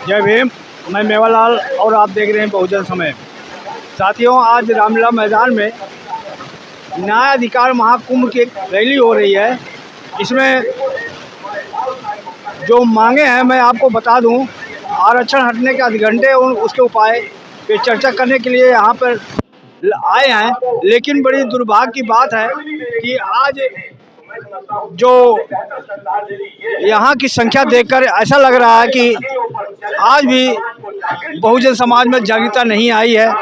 जय भीम। मैं मेवालाल और आप देख रहे हैं बहुजन समय। साथियों, आज रामलीला मैदान में न्याय अधिकार महाकुंभ की एक रैली हो रही है। इसमें जो मांगे हैं मैं आपको बता दूं। आरक्षण हटने के घंटे उसके उपाय पे चर्चा करने के लिए यहाँ पर आए हैं। लेकिन बड़ी दुर्भाग्य की बात है कि आज जो यहाँ की संख्या देखकर ऐसा लग रहा है कि आज भी बहुजन समाज में जागरूकता नहीं आई है।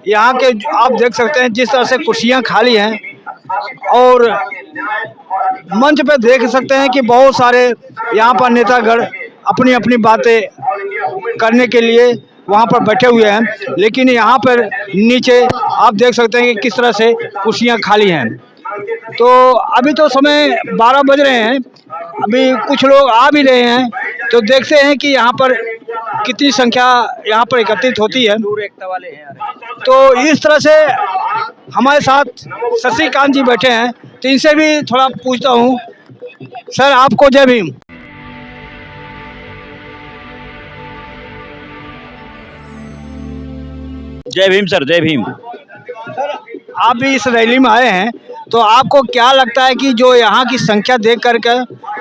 यहाँ के आप देख सकते हैं जिस तरह से कुर्सियाँ खाली हैं और मंच पे देख सकते हैं कि बहुत सारे यहाँ पर नेतागण अपनी अपनी बातें करने के लिए वहाँ पर बैठे हुए हैं। लेकिन यहाँ पर नीचे आप देख सकते हैं कि किस तरह से कुर्सियाँ खाली हैं। तो अभी तो समय 12 बज रहे हैं, अभी कुछ लोग आ भी रहे हैं। तो देखते हैं कि यहाँ पर कितनी संख्या यहाँ पर एकत्रित होती है। तो इस तरह से हमारे साथ शशिकांत जी बैठे हैं, तो इनसे भी थोड़ा पूछता हूँ। सर, आपको जय भीम। जय भीम सर, जय भीम। सर, आप भी इस रैली में आए हैं, तो आपको क्या लगता है कि जो यहाँ की संख्या देख करके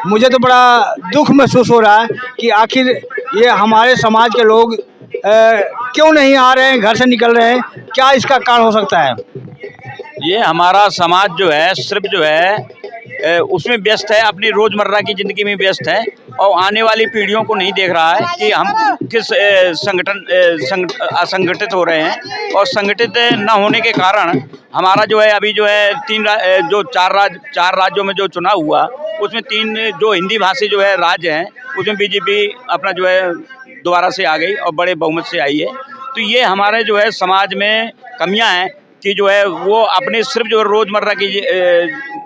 मुझे तो बड़ा दुख महसूस हो रहा है कि आखिर ये हमारे समाज के लोग क्यों नहीं आ रहे हैं, घर से निकल रहे हैं। क्या इसका कारण हो सकता है? ये हमारा समाज जो है सिर्फ जो है उसमें व्यस्त है, अपनी रोज़मर्रा की ज़िंदगी में व्यस्त है और आने वाली पीढ़ियों को नहीं देख रहा है कि हम किस असंगठित हो रहे हैं। और संगठित न होने के कारण हमारा जो है अभी जो है चार राज्यों में जो चुनाव हुआ उसमें 3 जो हिंदी भाषी जो है राज्य हैं उसमें बीजेपी अपना जो है दोबारा से आ गई और बड़े बहुमत से आई है। तो ये हमारे जो है समाज में कमियां हैं कि जो है वो अपने सिर्फ जो रोज़मर्रा की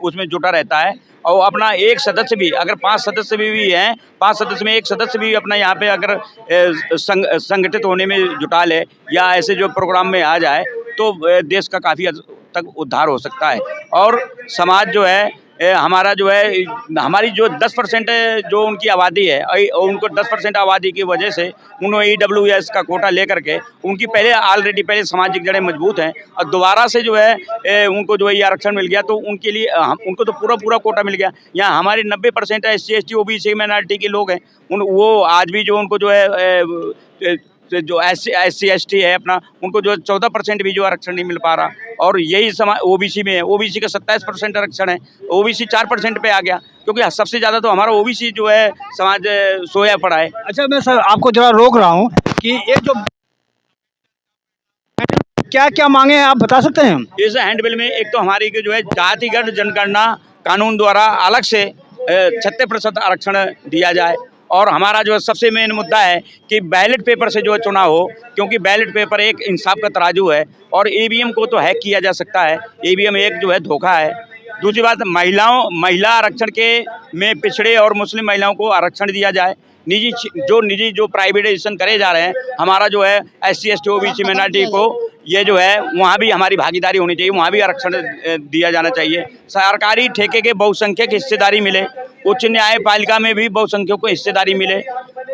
उसमें जुटा रहता है और अपना एक सदस्य भी अगर 5 सदस्य भी हैं, 5 सदस्य में एक सदस्य भी अपना यहाँ पे अगर संगठित होने में जुटा ले या ऐसे जो प्रोग्राम में आ जाए तो देश का काफ़ी हद तक उद्धार हो सकता है। और समाज जो है हमारा जो है हमारी जो 10% जो उनकी आबादी है और उनको 10% आबादी की वजह से उन्होंने EWS का कोटा लेकर के उनकी पहले सामाजिक जड़ें मजबूत हैं और दोबारा से जो है उनको जो है ये आरक्षण मिल गया तो उनके लिए उनको तो पूरा कोटा मिल गया। यहाँ हमारे 90% SC ST OBC माइनॉरिटी के लोग हैं, वो आज भी जो उनको जो है जो SC ST है अपना उनको जो 14% भी जो आरक्षण नहीं मिल पा रहा। और यही समाज OBC में है, OBC का 27% आरक्षण है, OBC 4% पे आ गया क्योंकि सबसे ज़्यादा तो हमारा OBC जो है समाज सोया पड़ा है। अच्छा, मैं सर आपको जरा रोक रहा हूँ कि ये जो क्या क्या मांगे हैं आप बता सकते हैं? इस हैंडबिल में एक तो हमारी जो है जातिगत जनगणना कानून द्वारा अलग से 36% आरक्षण दिया जाए। और हमारा जो सबसे मेन मुद्दा है कि बैलेट पेपर से जो है चुनाव हो, क्योंकि बैलेट पेपर एक इंसाफ का तराजू है और EVM को तो हैक किया जा सकता है। EVM एक जो है धोखा है। दूसरी बात, महिला आरक्षण के में पिछड़े और मुस्लिम महिलाओं को आरक्षण दिया जाए। निजी जो प्राइवेटाइजेशन करे जा रहे हैं हमारा जो है SC ST OBC माइनॉरिटी को ये जो है वहाँ भी हमारी भागीदारी होनी चाहिए, वहाँ भी आरक्षण दिया जाना चाहिए। सरकारी ठेके के बहुसंख्यक हिस्सेदारी मिले, उच्च न्यायपालिका में भी बहुसंख्यक को हिस्सेदारी मिले।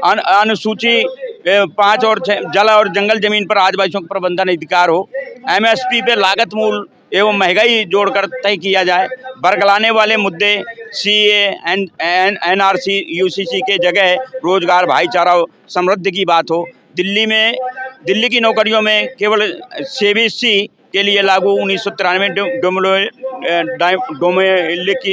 अनुसूची 5 और जल और जंगल जमीन पर आदिवासियों का प्रबंधन अधिकार हो। MSP पे लागत मूल एवं महंगाई जोड़कर तय किया जाए। बरगलाने वाले मुद्दे CA NRC UCC के जगह रोजगार, भाईचारा, समृद्धि की बात हो। दिल्ली की नौकरियों में केवल CBSE के लिए लागू 1993 डोमेलिक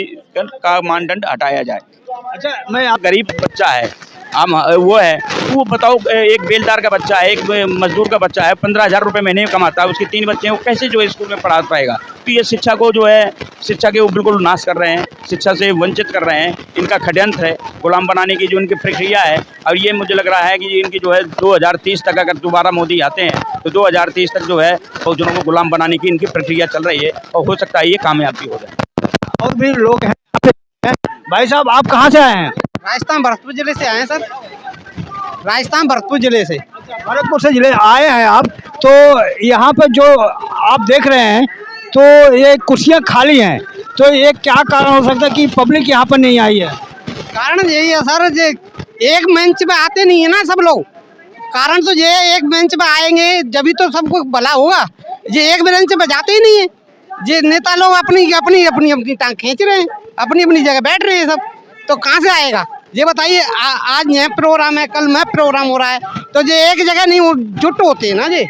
का मानदंड हटाया जाए। अच्छा, मैं गरीब बच्चा है वो बताओ, एक बेलदार का बच्चा है, एक मजदूर का बच्चा है, 15,000 रुपये महीने में कमाता है, उसके 3 बच्चे हैं, वो कैसे जो है स्कूल में पढ़ा पाएगा? तो ये शिक्षा को जो है शिक्षा के वो बिल्कुल नाश कर रहे हैं, शिक्षा से वंचित कर रहे हैं। इनका षड्यंत्र है गुलाम बनाने की जो इनकी प्रक्रिया है। और ये मुझे लग रहा है कि इनकी जो है 2030 तक अगर दोबारा मोदी आते हैं तो 2030 तक जो है बहुजनों को गुलाम बनाने की इनकी प्रक्रिया चल रही है और हो सकता है ये कामयाब भी हो जाए। और भी लोग हैं। भाई साहब, आप कहाँ से आए हैं? राजस्थान भरतपुर जिले से आए हैं सर। राजस्थान भरतपुर जिले से। भरतपुर से जिले आए हैं आप, तो यहाँ पर जो आप देख रहे हैं तो ये कुर्सियाँ खाली हैं, तो ये क्या कारण हो सकता है कि पब्लिक यहाँ पर नहीं आई है? कारण यही है सर, एक मंच पे आते नहीं है ना सब लोग। कारण तो ये एक बेंच पे आएंगे जब भी तो सबको भला होगा। ये एक बेंच पे जाते ही नहीं है। ये नेता लोग अपनी अपनी अपनी अपनी टांग खींच रहे हैं, अपनी अपनी जगह बैठ रहे हैं सब। तो कहाँ से आएगा ये बताइए। आज यह प्रोग्राम है, कल मैं प्रोग्राम हो रहा है, तो ये एक जगह नहीं वो जुट होते हैं ना। ये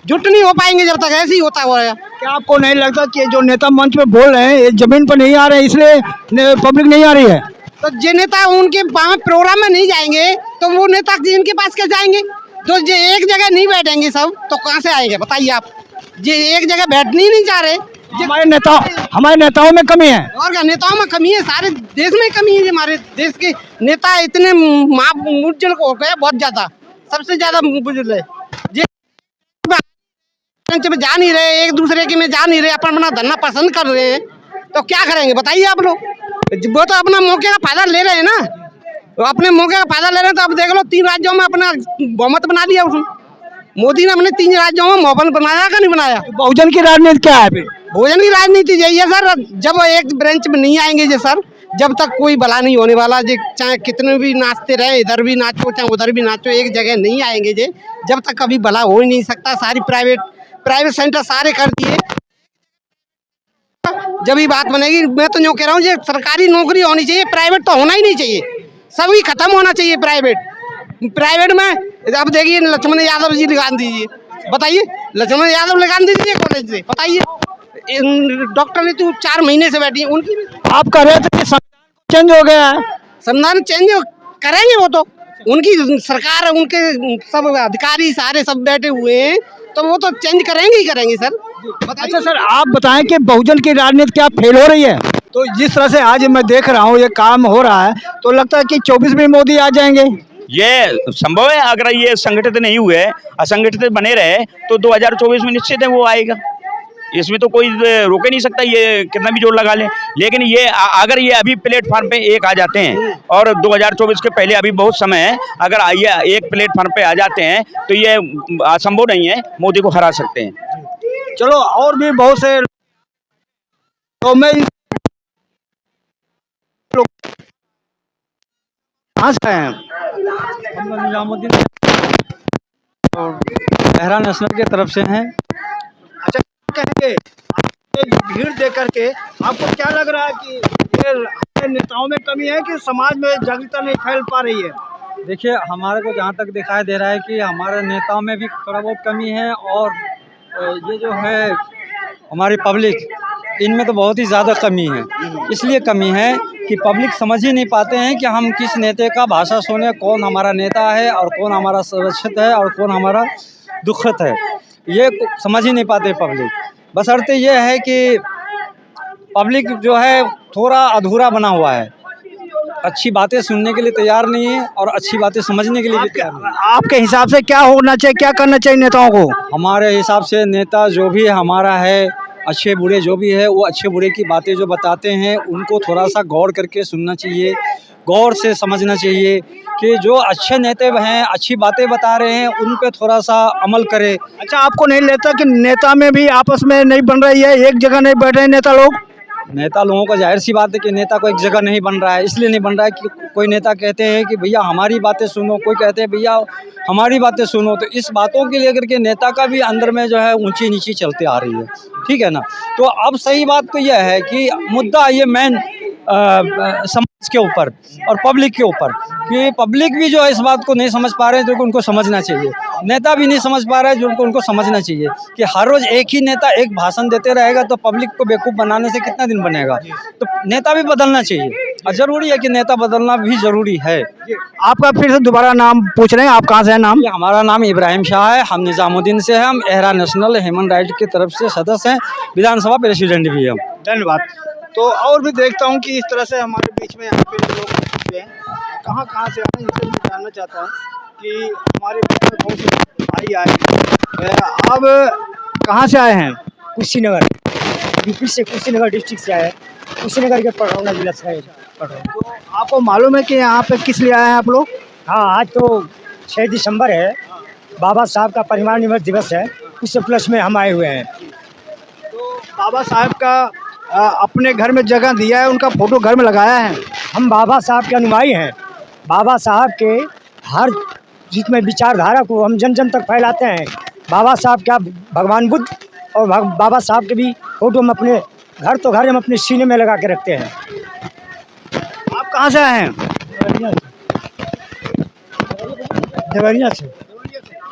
जुट नहीं हो पाएंगे जब तक ऐसे ही होता हुआ। क्या आपको नहीं लगता कि जो नेता मंच पे बोल रहे हैं ये जमीन पर नहीं आ रहे हैं इसलिए पब्लिक नहीं आ रही है? तो ये नेता उनके प्रोग्राम में नहीं जाएंगे तो वो नेता इनके पास कैसे जाएंगे? तो ये एक जगह नहीं बैठेंगे सब तो कहाँ से आएंगे बताइए आप। ये एक जगह बैठने ही नहीं जा रहे। हमारे नेताओं में कमी है। और क्या नेताओं में कमी है? सारे देश में कमी है। हमारे देश के नेता इतने मुज्जल हो गए, बहुत ज्यादा, सबसे ज्यादा मुज्जल है। में जा नहीं रहे, एक दूसरे के में जा नहीं रहे, अपना धरना पसंद कर रहे हैं, तो क्या करेंगे बताइए आप लोग। वो तो अपना मौके का फायदा ले रहे हैं ना, तो अपने मौके का फायदा ले रहे हैं। तो अब देख लो 3 राज्यों में अपना बहुमत बना दिया उसने। मोदी ने अपने 3 राज्यों में बहुमत बनाया का नहीं बनाया? बहुजन की राजनीति क्या है? फिर भोजन की राजनीति यही है सर। जब एक ब्रांच में नहीं आएंगे जे सर, जब तक कोई भला नहीं होने वाला। जे चाहे कितने भी नाचते रहे, इधर भी नाचो चाहे उधर भी नाचो, एक जगह नहीं आएंगे जे, जब तक कभी भला हो ही नहीं सकता। सारी प्राइवेट सेंटर सारे कर दिए, जब ही बात बनेगी। मैं तो यूँ कह रहा हूँ, ये सरकारी नौकरी होनी चाहिए, प्राइवेट तो होना ही नहीं चाहिए। सभी खत्म होना चाहिए प्राइवेट में। अब देखिए लक्ष्मण यादव जी लगा दीजिए, बताइए लक्ष्मण यादव लगा दीजिए कॉलेज से, बताइए डॉक्टर ने तो 4 महीने से बैठी है उनकी। आप कह रहे थे कि संविधान चेंज हो गया है। संविधान चेंज करेंगे, वो तो उनकी सरकार है, उनके सब अधिकारी सारे सब बैठे हुए हैं, तो वो तो चेंज करेंगे ही करेंगे सर। अच्छा सर, आप बताएं कि बहुजन की राजनीति क्या फेल हो रही है? तो जिस तरह से आज मैं देख रहा हूँ ये काम हो रहा है, तो लगता है कि 24 में मोदी आ जाएंगे। ये संभव है। अगर ये संगठित नहीं हुए, असंगठित बने रहे, तो 2024 में निश्चित है वो आएगा। इसमें तो कोई रोक ही नहीं सकता, ये कितना भी जोर लगा ले। लेकिन ये अगर ये अभी प्लेटफॉर्म पे एक आ जाते हैं, और 2024 के पहले अभी बहुत समय है, अगर ये एक प्लेटफॉर्म पे आ जाते हैं तो ये असंभव नहीं है, मोदी को हरा सकते हैं। चलो, और भी बहुत से तो मैं कहाँ से आए हैं? निजामुद्दीन और एहरा नेशनल के तरफ से हैं। अच्छा, कहेंगे भीड़ देख करके आपको क्या लग रहा है कि ये हमारे नेताओं में कमी है कि समाज में जागरूकता नहीं फैल पा रही है? देखिए, हमारे को जहाँ तक दिखाई दे रहा है कि हमारे नेताओं में भी थोड़ा बहुत कमी है, और ये जो है हमारी पब्लिक, इनमें तो बहुत ही ज़्यादा कमी है। इसलिए कमी है कि पब्लिक समझ ही नहीं पाते हैं कि हम किस नेता का भाषा सुने, कौन हमारा नेता है और कौन हमारा सुरक्षित है और कौन हमारा दुखित है, ये समझ ही नहीं पाते पब्लिक। बशर्ते ये है कि पब्लिक जो है थोड़ा अधूरा बना हुआ है, अच्छी बातें सुनने के लिए तैयार नहीं है और अच्छी बातें समझने के लिए भी तैयार नहीं है। आपके हिसाब से क्या होना चाहिए, क्या करना चाहिए नेताओं को? हमारे हिसाब से नेता जो भी हमारा है, अच्छे बुरे जो भी है, वो अच्छे बुरे की बातें जो बताते हैं उनको थोड़ा सा गौर करके सुनना चाहिए, गौर से समझना चाहिए कि जो अच्छे नेता हैं, अच्छी बातें बता रहे हैं, उन पे थोड़ा सा अमल करें। अच्छा, आपको नहीं लगता कि नेता में भी आपस में नहीं बन रही है, एक जगह नहीं बैठ रहे नेता लोग? नेता लोगों का जाहिर सी बात है कि नेता को एक जगह नहीं बन रहा है। इसलिए नहीं बन रहा है कि कोई नेता कहते हैं कि भैया हमारी बातें सुनो, कोई कहते हैं भैया हमारी बातें सुनो, तो इस बातों के लेकर के नेता का भी अंदर में जो है ऊंची नीची चलते आ रही है, ठीक है ना। तो अब सही बात तो यह है कि मुद्दा ये मेन समाज के ऊपर और पब्लिक के ऊपर, कि पब्लिक भी जो है इस बात को नहीं समझ पा रहे हैं, जो कि उनको समझना चाहिए। नेता भी नहीं समझ पा रहा है, जो उनको समझना चाहिए कि हर रोज़ एक ही नेता एक भाषण देते रहेगा तो पब्लिक को बेवकूफ़ बनाने से कितना दिन बनेगा। तो नेता भी बदलना चाहिए, और ज़रूरी है कि नेता बदलना भी ज़रूरी है। आपका फिर से दोबारा नाम पूछ रहे हैं, आप कहाँ से हैं? नाम? हमारा नाम इब्राहिम शाह है, हम निजामुद्दीन से हैं, हम एहरा नेशनल ह्यूमन राइट की तरफ से सदस्य हैं, विधानसभा प्रेसिडेंट भी हैं। धन्यवाद। तो और भी देखता हूँ कि इस तरह से हमारे बीच में यहाँ पे लोग हैं, कहाँ से आए, इनसे मैं जानना चाहता हूँ कि हमारे बीच में कौन से भाई आए। अब कहाँ से आए हैं? कुशीनगर, यूपी से कुशीनगर डिस्ट्रिक्ट से आए, कुशीनगर के पढ़ौना जिला से पढ़ रहे। तो आपको मालूम है कि यहाँ पे किस लिए आए हैं आप लोग? हाँ, आज तो 6 दिसंबर है, बाबा साहब का परिनिर्वाण दिवस है, उस उपलक्ष्य में हम आए हुए हैं। तो बाबा साहब का अपने घर में जगह दिया है, उनका फोटो घर में लगाया है। हम बाबा साहब के अनुयायी हैं। बाबा साहब के हर जिसमें विचारधारा को हम जन जन तक फैलाते हैं। बाबा साहब क्या, भगवान बुद्ध और बाबा साहब के भी फोटो हम अपने घर तो घर हम अपने सीने में लगा के रखते हैं। आप कहाँ से आए हैं? देवरिया से।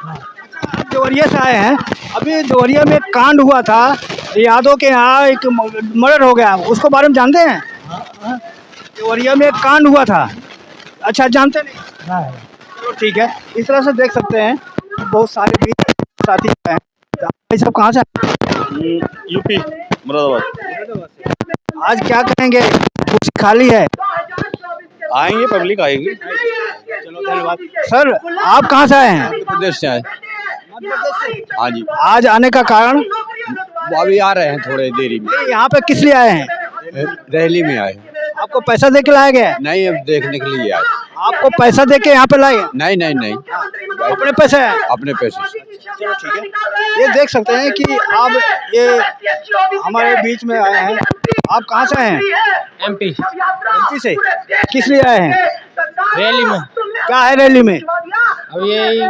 आप देवरिया से आए हैं। अभी देवरिया में एक कांड हुआ था, यादव के यहाँ एक मर्डर हो गया, उसको बारे में जानते हैं? देवरिया में एक कांड हुआ था। अच्छा, जानते नहीं? तो ठीक है। इस तरह से देख सकते हैं बहुत सारे भी साथी हैं। भाई साहब कहाँ से? यूपी मुरादाबाद। आज क्या कहेंगे, कुछ खाली है? आएंगे, पब्लिक आएगी। चलो धन्यवाद। सर आप कहाँ से आए हैं? मध्य प्रदेश से आए। हाँ जी, आज आने का कारण? वो अभी आ रहे हैं थोड़े देरी में। यहाँ पे किस लिए आए हैं? रैली में आए। आपको पैसा दे के लाया गया है? नहीं, अब देखने के लिए आए। आपको पैसा दे के यहाँ पे लाए? नहीं नहीं नहीं, अपने पैसे है? अपने पैसे से। चलो ठीक है। ये देख सकते हैं कि आप ये हमारे बीच में आए हैं। आप कहाँ से आए हैं? एमपी एमपी से। किस लिए आए हैं? रैली में। क्या है रैली में? अब ये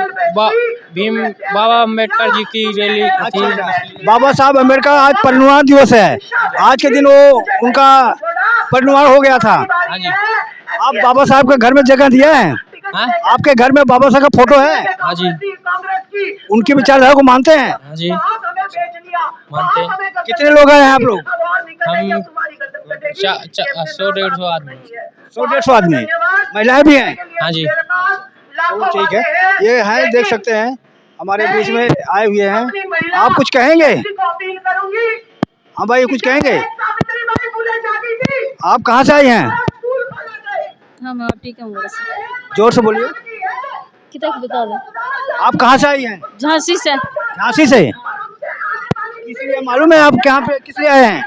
भीम बाबा अम्बेडकर जी की रैली थी। बाबा साहब अम्बेडकर आज परिनिर्वाण दिवस है। आज के दिन वो उनका परिनिर्वाण हो गया था। हाँ जी। आप बाबा साहब के घर में जगह दिया है? हाँ? आपके घर में बाबा साहब का फोटो है? हाँ जी। उनकी विचारधारा को मानते हैं? हाँ जी, मानते हैं। कितने लोग हैं आप लोग? हम 100-150 आदमी। 100-150 आदमी। महिलाएं भी हैं? हाँ जी। तो ठीक है। ये है, देख सकते हैं हमारे बीच में आए हुए हैं। आप कुछ कहेंगे? हाँ भाई, कुछ कहेंगे? आप कहाँ से आई हैं? हम ठीक है। जोर से बोलिए। कितना बता दो। आप कहाँ से आई हैं? झांसी से। झांसी से। इसलिए मालूम है आप कहाँ पे किस लिए आए हैं?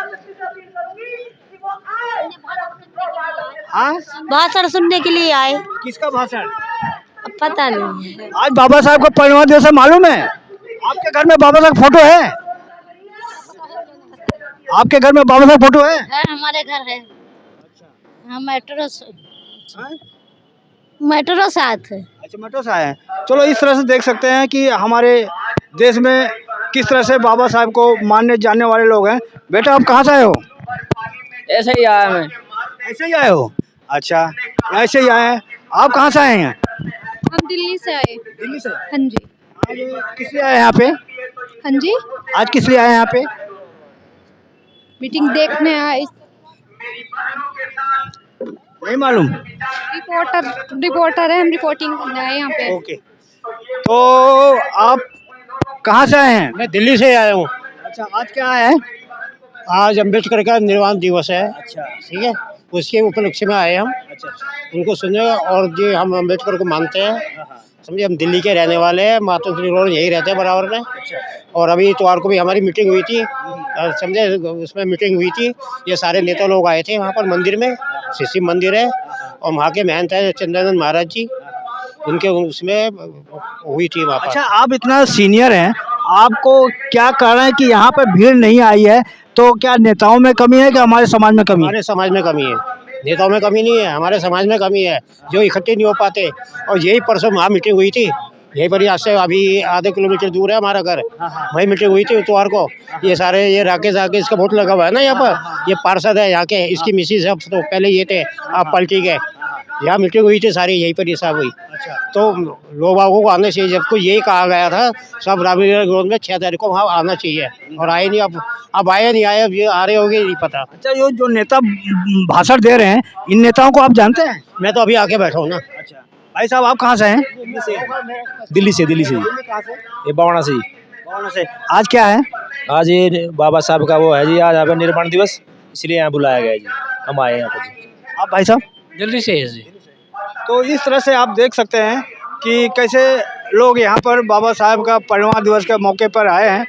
हाँ, भाषण सुनने के लिए आए। किसका भाषण? अब पता नहीं। आज बाबा साहब का परिनिर्वाण दिवस है, मालूम है? आपके घर में बाबा साहब फोटो है? आपके घर में बाबा साहब फोटो है? हमारे घर है। हम मेट्रो से आए थे। अच्छा, मेट्रो से आए हैं। चलो, इस तरह से देख सकते हैं कि हमारे देश में किस तरह से बाबा साहब को मानने जानने वाले लोग हैं। बेटा आप कहाँ से आए हो? ऐसे ही आया मैं। ऐसे ही आए हो? अच्छा, ऐसे ही आए हैं। आप कहाँ से आए हैं? हम दिल्ली से आए। दिल्ली से। हाँ जी। आज किस लिए आए हैं यहाँ पे? हाँ जी, आज किस लिए आए हैं यहाँ पे? मीटिंग देखने आए। नहीं मालूम? रिपोर्टर है, हम रिपोर्टिंग करने आए यहाँ पे। ओके। तो आप कहाँ से आए हैं? मैं दिल्ली से आया हूँ। अच्छा, आज क्या है? आज अम्बेडकर का निर्वाण दिवस है। अच्छा, ठीक है, उसके उपलक्ष्य में आए हम उनको सुने। और जो हम अम्बेडकर को मानते हैं, समझे, हम दिल्ली के रहने वाले हैं। माता रोड यही रहते हैं बराबर में। और अभी इतवार को भी हमारी मीटिंग हुई थी, समझे, उसमें मीटिंग हुई थी। ये सारे नेता लोग आए थे वहाँ पर मंदिर में, शिव मंदिर है, और वहाँ के महंत है चंद्रानंद महाराज जी, उनके उसमें हुई थी वहाँ पर। अच्छा, आप इतना सीनियर हैं, आपको क्या कारण है कि यहाँ पर भीड़ नहीं आई है? तो क्या नेताओं में कमी है कि हमारे समाज में कमी है? हमारे समाज में कमी है, नेताओं में कमी नहीं है, हमारे समाज में कमी है, जो इकट्ठे नहीं हो पाते। और यही परसों वहाँ मीटिंग हुई थी, यहीं पर, यहाँ से अभी आधे किलोमीटर दूर है हमारा घर, वही मीटिंग हुई थी इतवार को। ये सारे ये राकेश का वोट लगा हुआ है ना यहाँ पर, ये पार्षद है यहाँ के, इसकी मिसिस है, तो पहले ये थे आप पलटी के। यहाँ मीटिंग हुई थी सारी, यहीं पर ये सब हुई। तो लोग बागों को आना चाहिए, जब को यही कहा गया था सब रामलीला ग्राउंड में 6 तारीख को वहाँ आना चाहिए, और आए नहीं। अब आए नहीं आए, अब ये आ रहे होंगे नहीं पता। अच्छा, ये जो नेता भाषण दे रहे हैं, इन नेताओं को आप जानते हैं? मैं तो अभी आके बैठा हूँ ना। अच्छा भाई साहब, आप कहाँ से हैं? दिल्ली से। ये बावना से। कौन से? आज क्या है? आज ये बाबा साहब का वो है जी, आज यहाँ पे निर्माण दिवस, इसलिए यहाँ बुलाया गया है जी, हम आए यहाँ पे जी। आप भाई साहब? दिल्ली से है जी। तो इस तरह से आप देख सकते हैं कि कैसे लोग यहाँ पर बाबा साहब का परिनिर्वाण दिवस के मौके पर आए हैं।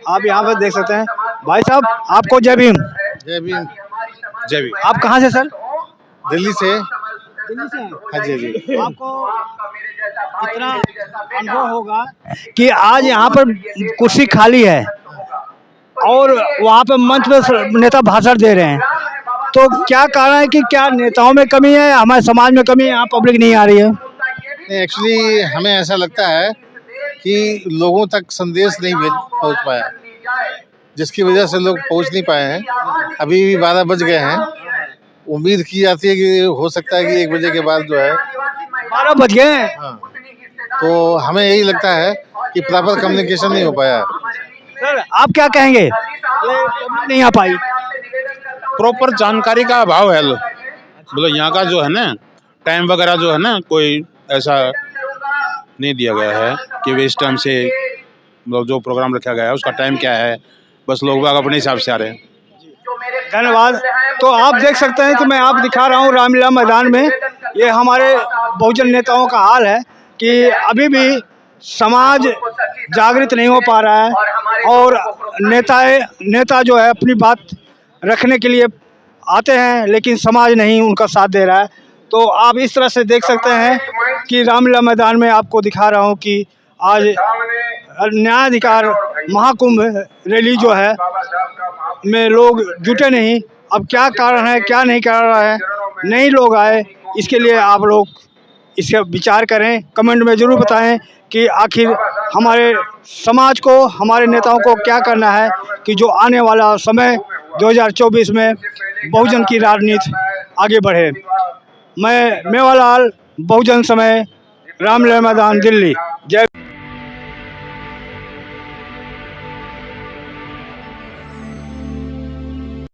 आप यहाँ पर देख सकते हैं। भाई साहब, आपको जय भीम। जय भीम। जय भीम। आप कहाँ से सर? दिल्ली से। दिल्ली से। हाँ जी। आपको इतना अनुभव होगा कि आज यहाँ पर कुर्सी खाली है और वहाँ पे मंच पे नेता भाषण दे रहे हैं, तो क्या कारण है कि क्या नेताओं में कमी है, हमारे समाज में कमी है, यहाँ पब्लिक नहीं आ रही है? एक्चुअली हमें ऐसा लगता है कि लोगों तक संदेश नहीं पहुंच पाया, जिसकी वजह से लोग पहुंच नहीं पाए हैं। अभी भी 12 बज गए हैं। उम्मीद की जाती है कि हो सकता है कि 1 बजे के बाद जो है 12 बज गए हैं। हाँ, तो हमें यही लगता है कि प्रॉपर कम्युनिकेशन नहीं हो पाया। सर आप क्या कहेंगे, ये पब्लिक नहीं आ पाई? प्रॉपर जानकारी का अभाव है। मतलब यहाँ का जो है ना टाइम वगैरह जो है ना कोई ऐसा नहीं दिया गया है कि वे इस टाइम से मतलब जो प्रोग्राम रखा गया है उसका टाइम क्या है, बस लोग बाग अपने हिसाब से आ रहे हैं। धन्यवाद। तो आप देख सकते हैं कि मैं आप दिखा रहा हूँ रामलीला मैदान में, ये हमारे बहुजन नेताओं का हाल है कि अभी भी समाज जागृत नहीं हो पा रहा है और नेता जो है अपनी बात रखने के लिए आते हैं लेकिन समाज नहीं उनका साथ दे रहा है। तो आप इस तरह से देख सकते हैं कि रामलीला मैदान में आपको दिखा रहा हूँ कि आज न्यायाधिकार महाकुंभ रैली जो है में लोग जुटे नहीं। अब क्या कारण है, क्या नहीं कर रहा है, नहीं लोग आए, इसके लिए आप लोग इसका विचार करें, कमेंट में ज़रूर बताएं कि आखिर हमारे समाज को, हमारे नेताओं को क्या करना है कि जो आने वाला समय 2024 में बहुजन की राजनीति आगे बढ़े। मैं मेवालाल, बहुजन समय, रामलीला मैदान, दिल्ली।